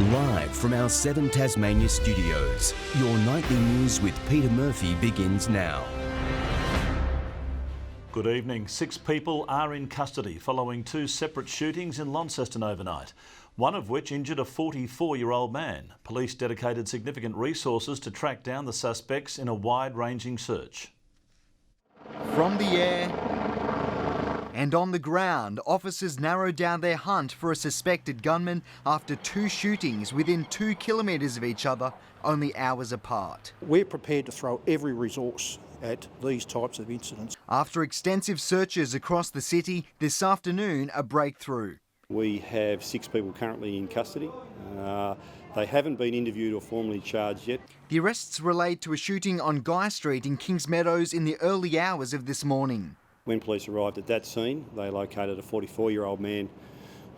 Live from our 7 Tasmania studios, your nightly news with Peter Murphy begins now. Good evening. 6 people are in custody following 2 separate shootings in Launceston overnight, one of which injured a 44-year-old man. Police dedicated significant resources to track down the suspects in a wide-ranging search. From the air and on the ground, officers narrowed down their hunt for a suspected gunman after 2 shootings within 2 kilometres of each other, only hours apart. We're prepared to throw every resource at these types of incidents. After extensive searches across the city, this afternoon a breakthrough. We have 6 people currently in custody. They haven't been interviewed or formally charged yet. The arrests relate to a shooting on Guy Street in Kings Meadows in the early hours of this morning. When police arrived at that scene, they located a 44-year-old man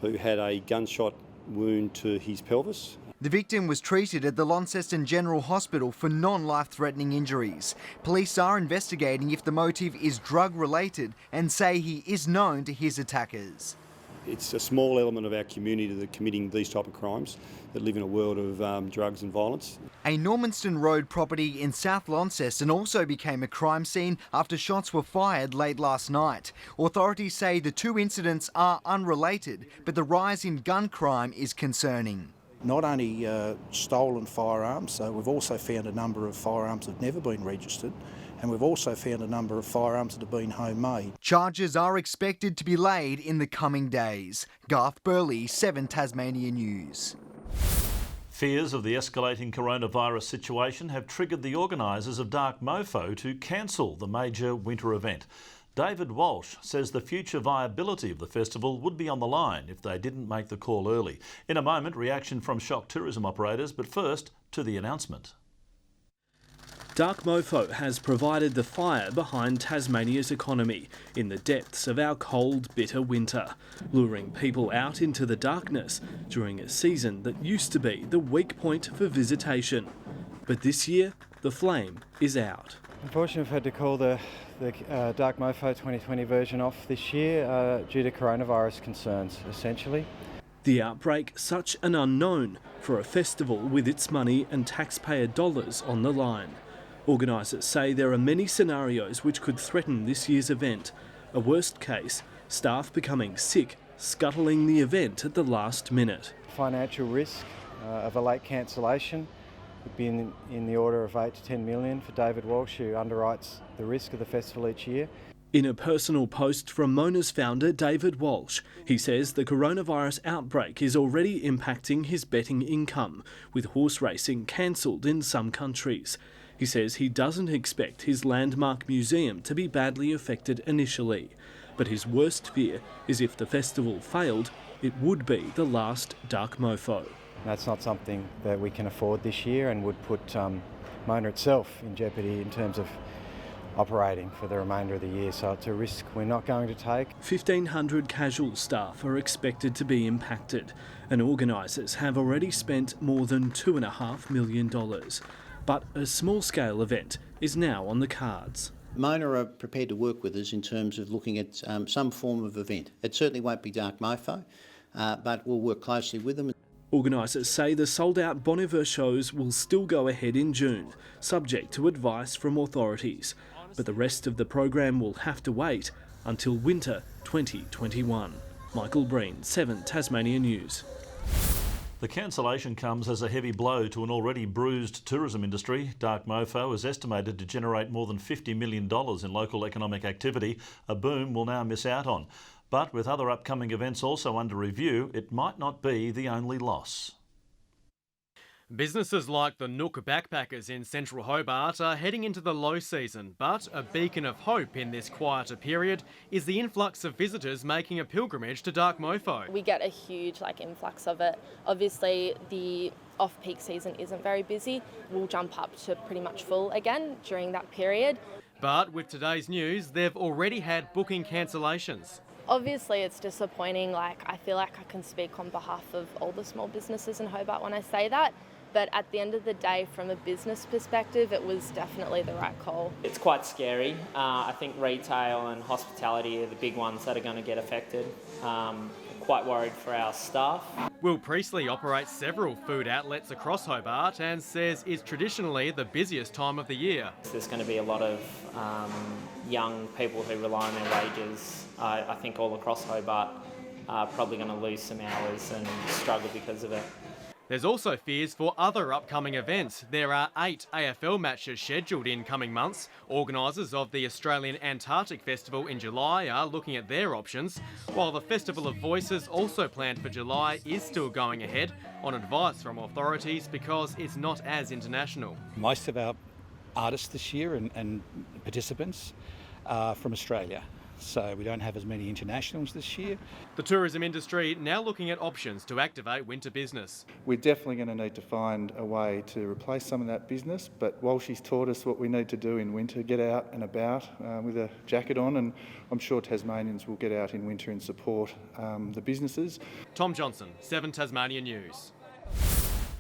who had a gunshot wound to his pelvis. The victim was treated at the Launceston General Hospital for non-life-threatening injuries. Police are investigating if the motive is drug-related and say he is known to his attackers. It's a small element of our community that are committing these type of crimes that live in a world of drugs and violence. A Normanston Road property in South Launceston also became a crime scene after shots were fired late last night. Authorities say the 2 incidents are unrelated, but the rise in gun crime is concerning. Not only stolen firearms, so we've also found a number of firearms that have never been registered, and we've also found a number of firearms that have been homemade. Charges are expected to be laid in the coming days. Garth Burley, 7 Tasmania News. Fears of the escalating coronavirus situation have triggered the organisers of Dark Mofo to cancel the major winter event. David Walsh says the future viability of the festival would be on the line if they didn't make the call early. In a moment, reaction from shock tourism operators, but first to the announcement. Dark Mofo has provided the fire behind Tasmania's economy in the depths of our cold, bitter winter, luring people out into the darkness during a season that used to be the weak point for visitation. But this year, the flame is out. Unfortunately, we've had to call the Dark Mofo 2020 version off this year due to coronavirus concerns, essentially. The outbreak, such an unknown for a festival with its money and taxpayer dollars on the line. Organisers say there are many scenarios which could threaten this year's event. A worst case, staff becoming sick, scuttling the event at the last minute. Financial risk of a late cancellation would be in the order of 8 to 10 million for David Walsh, who underwrites the risk of the festival each year. In a personal post from Mona's founder David Walsh, he says the coronavirus outbreak is already impacting his betting income, with horse racing cancelled in some countries. He says he doesn't expect his landmark museum to be badly affected initially, but his worst fear is if the festival failed, it would be the last Dark Mofo. That's not something that we can afford this year and would put Mona itself in jeopardy in terms of operating for the remainder of the year, so it's a risk we're not going to take. 1,500 casual staff are expected to be impacted, and organisers have already spent more than $2.5 million. But a small-scale event is now on the cards. Mona are prepared to work with us in terms of looking at some form of event. It certainly won't be Dark Mofo, but we'll work closely with them. Organisers say the sold-out Bon Iver shows will still go ahead in June, subject to advice from authorities. But the rest of the program will have to wait until winter 2021. Michael Breen, 7 Tasmania News. The cancellation comes as a heavy blow to an already bruised tourism industry. Dark Mofo is estimated to generate more than $50 million in local economic activity, a boom we'll now miss out on. But with other upcoming events also under review, it might not be the only loss. Businesses like the Nook Backpackers in central Hobart are heading into the low season, but a beacon of hope in this quieter period is the influx of visitors making a pilgrimage to Dark Mofo. We get a huge influx of it. Obviously the off-peak season isn't very busy. We'll jump up to pretty much full again during that period. But with today's news, they've already had booking cancellations. Obviously it's disappointing. I feel like I can speak on behalf of all the small businesses in Hobart when I say that. But at the end of the day, from a business perspective, it was definitely the right call. It's quite scary. I think retail and hospitality are the big ones that are going to get affected quite worried for our staff. Will Priestley operates several food outlets across Hobart and says it's traditionally the busiest time of the year. There's going to be a lot of young people who rely on their wages. I think all across Hobart are probably going to lose some hours and struggle because of it. There's also fears for other upcoming events. There are 8 AFL matches scheduled in coming months. Organisers of the Australian Antarctic Festival in July are looking at their options, while the Festival of Voices, also planned for July, is still going ahead on advice from authorities because it's not as international. Most of our artists this year and participants are from Australia. So we don't have as many internationals this year. The tourism industry now looking at options to activate winter business. We're definitely going to need to find a way to replace some of that business, but Walshy's taught us what we need to do in winter, get out and about with a jacket on, and I'm sure Tasmanians will get out in winter and support the businesses. Tom Johnson, 7 Tasmania News.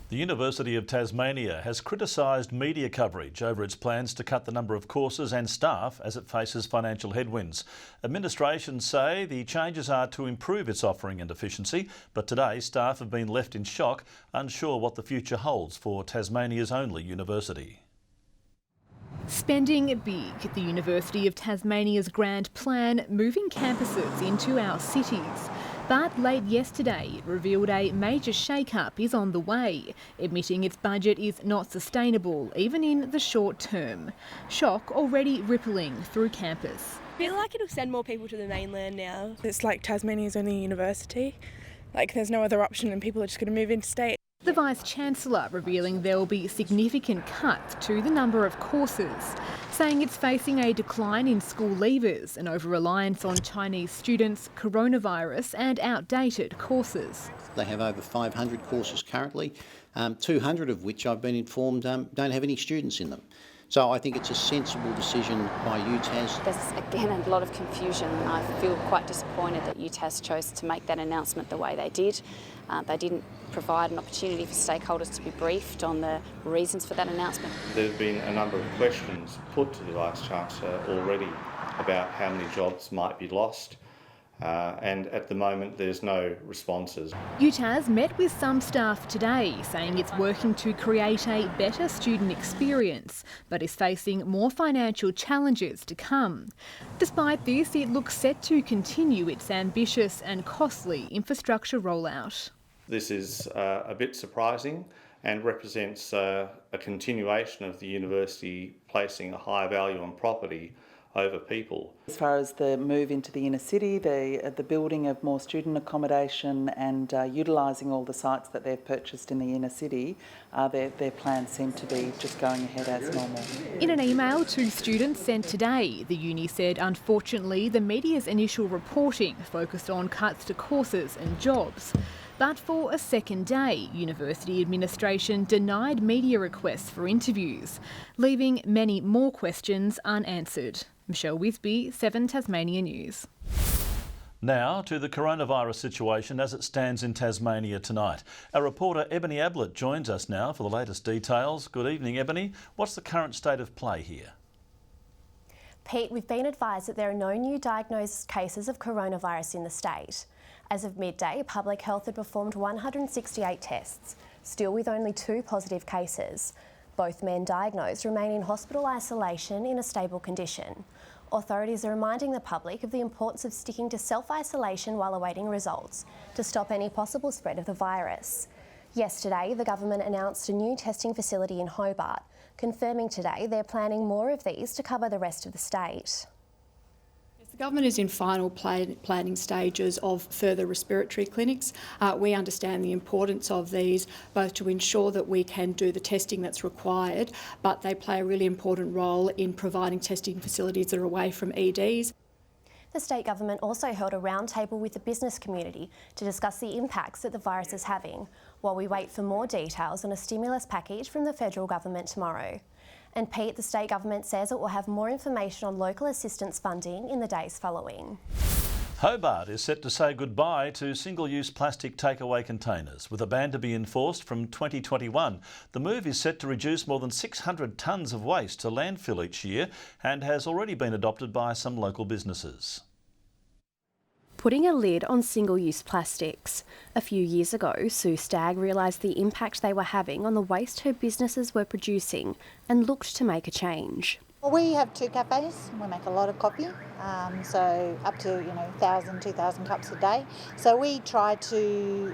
The University of Tasmania has criticised media coverage over its plans to cut the number of courses and staff as it faces financial headwinds. Administration say the changes are to improve its offering and efficiency, but today staff have been left in shock, unsure what the future holds for Tasmania's only university. Spending big, the University of Tasmania's grand plan moving campuses into our cities. But late yesterday, it revealed a major shake-up is on the way, admitting its budget is not sustainable, even in the short term. Shock already rippling through campus. I feel like it'll send more people to the mainland now. It's like Tasmania's only university. Like there's no other option and people are just going to move interstate. The Vice-Chancellor revealing there will be significant cuts to the number of courses, saying it's facing a decline in school leavers and over-reliance on Chinese students, coronavirus and outdated courses. They have over 500 courses currently, 200 of which I've been informed don't have any students in them. So I think it's a sensible decision by UTAS. There's again a lot of confusion. I feel quite disappointed that UTAS chose to make that announcement the way they did. They didn't provide an opportunity for stakeholders to be briefed on the reasons for that announcement. There have been a number of questions put to the Vice-Chancellor already about how many jobs might be lost. And at the moment there's no responses. UTAS met with some staff today, saying it's working to create a better student experience, but is facing more financial challenges to come. Despite this, it looks set to continue its ambitious and costly infrastructure rollout. This is a bit surprising and represents a continuation of the university placing a high value on property over people. As far as the move into the inner city, the building of more student accommodation and utilising all the sites that they've purchased in the inner city, their plans seem to be just going ahead as normal. In an email to students sent today, the uni said unfortunately the media's initial reporting focused on cuts to courses and jobs. But for a second day, university administration denied media requests for interviews, leaving many more questions unanswered. Michelle Wisby, 7 Tasmania News. Now to the coronavirus situation as it stands in Tasmania tonight. Our reporter Ebony Ablett joins us now for the latest details. Good evening, Ebony. What's the current state of play here? Pete, we've been advised that there are no new diagnosed cases of coronavirus in the state. As of midday, Public Health had performed 168 tests, still with only 2 positive cases. Both men diagnosed remain in hospital isolation in a stable condition. Authorities are reminding the public of the importance of sticking to self-isolation while awaiting results to stop any possible spread of the virus. Yesterday, the government announced a new testing facility in Hobart, confirming today they're planning more of these to cover the rest of the state. The government is in final planning stages of further respiratory clinics. We understand the importance of these, both to ensure that we can do the testing that's required, but they play a really important role in providing testing facilities that are away from EDs. The state government also held a roundtable with the business community to discuss the impacts that the virus is having, while we wait for more details on a stimulus package from the federal government tomorrow. And Pete, the state government says it will have more information on local assistance funding in the days following. Hobart is set to say goodbye to single-use plastic takeaway containers, with a ban to be enforced from 2021. The move is set to reduce more than 600 tonnes of waste to landfill each year and has already been adopted by some local businesses. putting a lid on single-use plastics. A few years ago, Sue Stagg realised the impact they were having on the waste her businesses were producing and looked to make a change. Well, we have 2 cafes. We make a lot of coffee, so up to 1,000, 2,000 cups a day. So we try to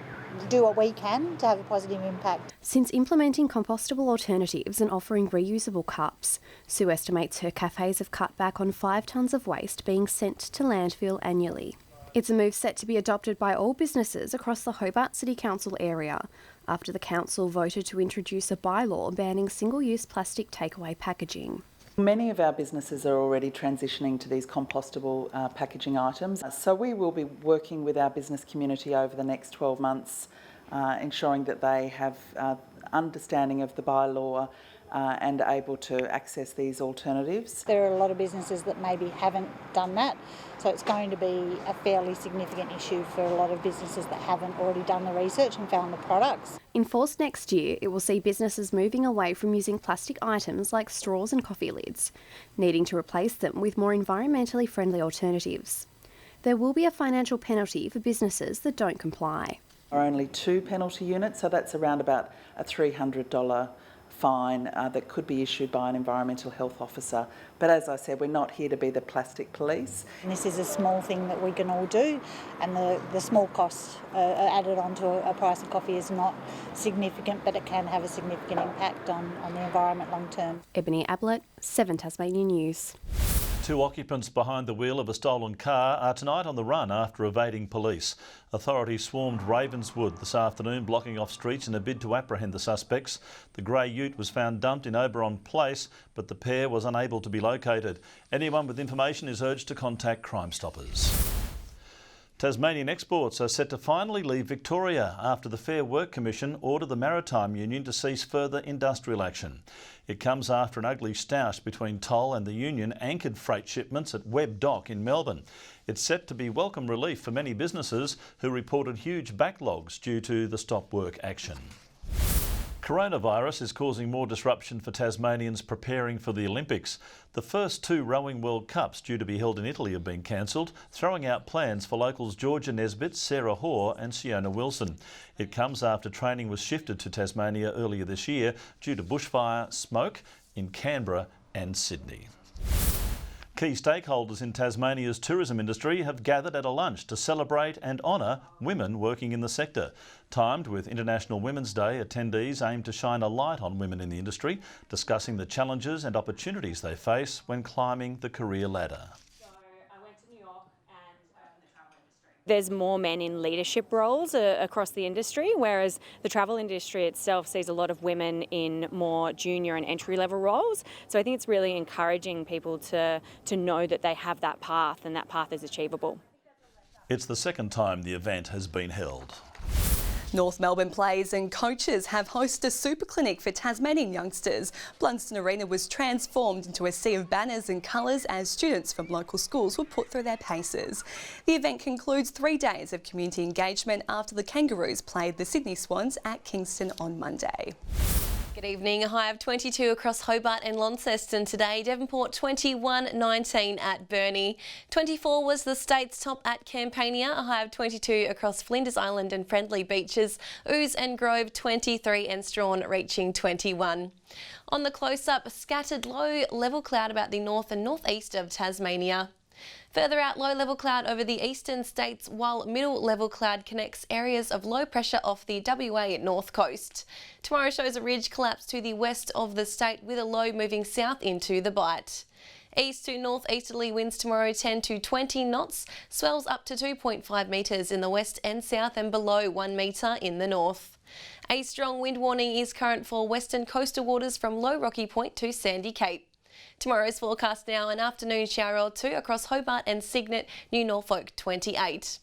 do what we can to have a positive impact. Since implementing compostable alternatives and offering reusable cups, Sue estimates her cafes have cut back on 5 tonnes of waste being sent to landfill annually. It's a move set to be adopted by all businesses across the Hobart City Council area, after the council voted to introduce a bylaw banning single-use plastic takeaway packaging. Many of our businesses are already transitioning to these compostable packaging items, so we will be working with our business community over the next 12 months, ensuring that they have understanding of the bylaw and able to access these alternatives. There are a lot of businesses that maybe haven't done that, so it's going to be a fairly significant issue for a lot of businesses that haven't already done the research and found the products. Enforced next year, it will see businesses moving away from using plastic items like straws and coffee lids, needing to replace them with more environmentally friendly alternatives. There will be a financial penalty for businesses that don't comply. There are only 2 penalty units, so that's around about a $300 fine that could be issued by an environmental health officer. But as I said, we're not here to be the plastic police. And this is a small thing that we can all do, and the small costs added onto a price of coffee is not significant, but it can have a significant impact on the environment long term. Ebony Ablett, 7 Tasmania News. 2 occupants behind the wheel of a stolen car are tonight on the run after evading police. Authorities swarmed Ravenswood this afternoon, blocking off streets in a bid to apprehend the suspects. The grey ute was found dumped in Oberon Place, but the pair was unable to be located. Anyone with information is urged to contact Crime Stoppers. Tasmanian exports are set to finally leave Victoria after the Fair Work Commission ordered the Maritime Union to cease further industrial action. It comes after an ugly stoush between Toll and the union anchored freight shipments at Webb Dock in Melbourne. It's set to be welcome relief for many businesses who reported huge backlogs due to the stop work action. Coronavirus is causing more disruption for Tasmanians preparing for the Olympics. The first 2 rowing World Cups due to be held in Italy have been cancelled, throwing out plans for locals Georgia Nesbitt, Sarah Hoare and Siona Wilson. It comes after training was shifted to Tasmania earlier this year due to bushfire smoke in Canberra and Sydney. Key stakeholders in Tasmania's tourism industry have gathered at a lunch to celebrate and honour women working in the sector. Timed with International Women's Day, attendees aim to shine a light on women in the industry, discussing the challenges and opportunities they face when climbing the career ladder. There's more men in leadership roles across the industry, whereas the travel industry itself sees a lot of women in more junior and entry-level roles. So I think it's really encouraging people to know that they have that path and that path is achievable. It's the second time the event has been held. North Melbourne players and coaches have hosted a super clinic for Tasmanian youngsters. Blunston Arena was transformed into a sea of banners and colours as students from local schools were put through their paces. The event concludes 3 days of community engagement after the Kangaroos played the Sydney Swans at Kingston on Monday. Good evening. A high of 22 across Hobart and Launceston today. Devonport 21-19 at Burnie. 24 was the state's top at Campania. A high of 22 across Flinders Island and Friendly Beaches. Ouse and Grove 23 and Strawn reaching 21. On the close-up, scattered low level cloud about the north and northeast of Tasmania. Further out, low level cloud over the eastern states, while middle level cloud connects areas of low pressure off the WA north coast. Tomorrow shows a ridge collapse to the west of the state with a low moving south into the Bight. East to northeasterly winds tomorrow 10 to 20 knots, swells up to 2.5 metres in the west and south and below 1 metre in the north. A strong wind warning is current for western coastal waters from Low Rocky Point to Sandy Cape. Tomorrow's forecast now, an afternoon shower or 2 across Hobart and Cygnet, New Norfolk 28.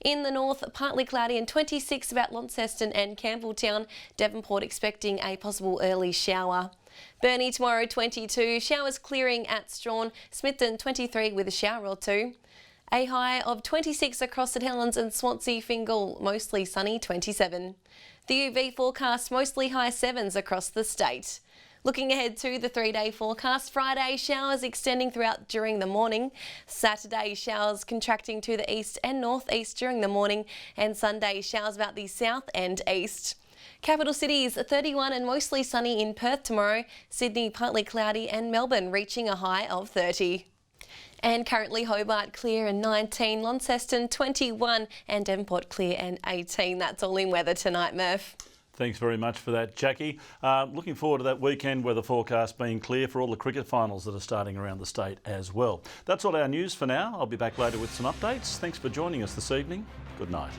In the north, partly cloudy and 26 about Launceston and Campbelltown. Devonport expecting a possible early shower. Burnie tomorrow 22, showers clearing at Strawn, Smithton 23 with a shower or 2. A high of 26 across St Helens and Swansea Fingal, mostly sunny 27. The UV forecast mostly high 7s across the state. Looking ahead to the 3-day forecast, Friday showers extending throughout during the morning, Saturday showers contracting to the east and northeast during the morning, and Sunday showers about the south and east. Capital cities 31 and mostly sunny in Perth tomorrow, Sydney partly cloudy and Melbourne reaching a high of 30. And currently Hobart clear and 19, Launceston 21 and Devonport clear and 18. That's all in weather tonight, Murph. Thanks very much for that, Jackie. Looking forward to that weekend weather forecast being clear for all the cricket finals that are starting around the state as well. That's all our news for now. I'll be back later with some updates. Thanks for joining us this evening. Good night.